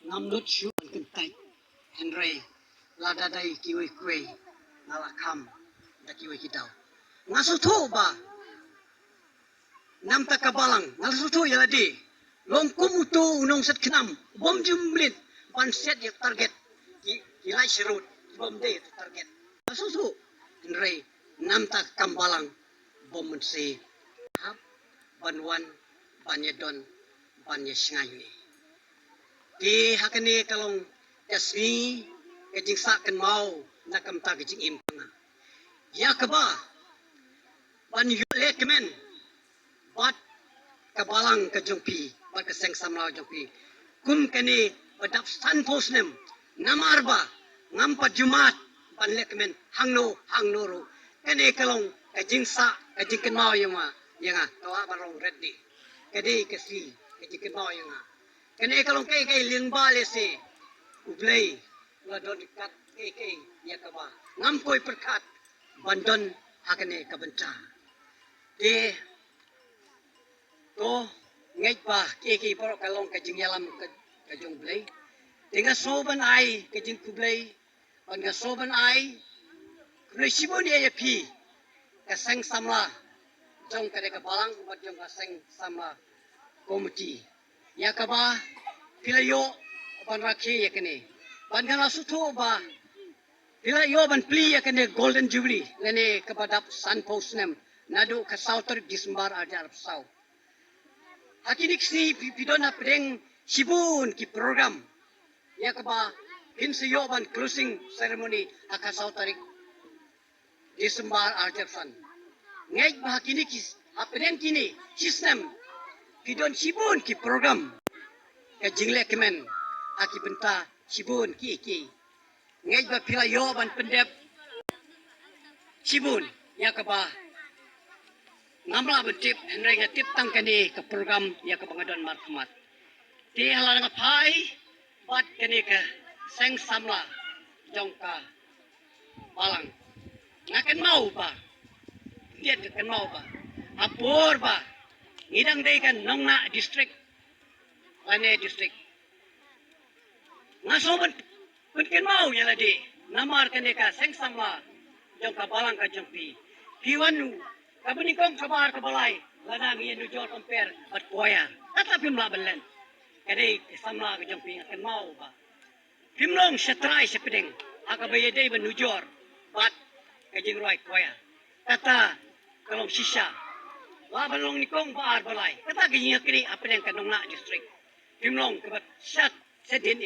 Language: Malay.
Namlut shu kentai Henry ladadai kiwi kwe ngalakam da kiwi kitau ngasutu ba nam takabalang ngasutu yaladi longkum utu unong set kenam bom jumblin ban set ya target kilai serut bom de target ngasutu Henry nam takambalang bom mensi hap banwan banyedon banyesengai ni di hakani kalong kasni kajing sakan mau nakam ta kajing impanga ya kaba ban yule kemen bat kabalang kajongpi bat kaseng samla jongpi kun kani badap san posnem namarba ngampa jumat ban lekmen hangno ro kani kalong kajing sa kajing kan mau yang tawa barong ready kadi kasli kajing kan mau yang kani kalong kai liang bale se ublay ladon dekat kai ya kaba ngampoi perkat bandon hakane kabenta de to ngai ba kai por kalong kajing yalam kajong blay tinga soban ai kajing kublay on ga soban ai kublay sibon ya pi kaseng samla jong kade kabalang bat jong kaseng samla komiti ya kaba pilayo ban rakhi yakene ban gana suto ba pilayo ban pli yakene golden jubilee lene kabadap sun post nem nadu ka sauter Disember ajar sau hakinik si pidona pedeng sibun ki program ya kaba pinsiyo ban closing ceremony aka sauter Disember ajar san ngai ba hakinik apedeng kini sistem pidon sibun ki program ka jingle kemen aki benta sibun ki ngai ba pila yo ban pendep sibun ya ka ba ngamla betip henry ngatip tang kani ke program ya ka bangadon marhamat ti halang pai bat kani ke seng samla jongka balang ngaken mau ba dia kan mau ba apor ba ngidang dei kan nongna district Lane district. Ngasoban penken mau ya ladi. Namar kene ka seng sama jong kabalang ka jongpi. Piwanu kabuni kong kabar kabalai. Lana ngi nu jor compare bat koya. Tatapi mlabelen. Kade samla ka jongpi ken mau ba. Pimlong setrai sepedeng. Aka bayede ben nu jor bat kajing roi koya. Kata kalong sisa. Labalong ni kong bar balai. Kata ginya kini apa yang kanong na district. Pimlong kebat sat sedin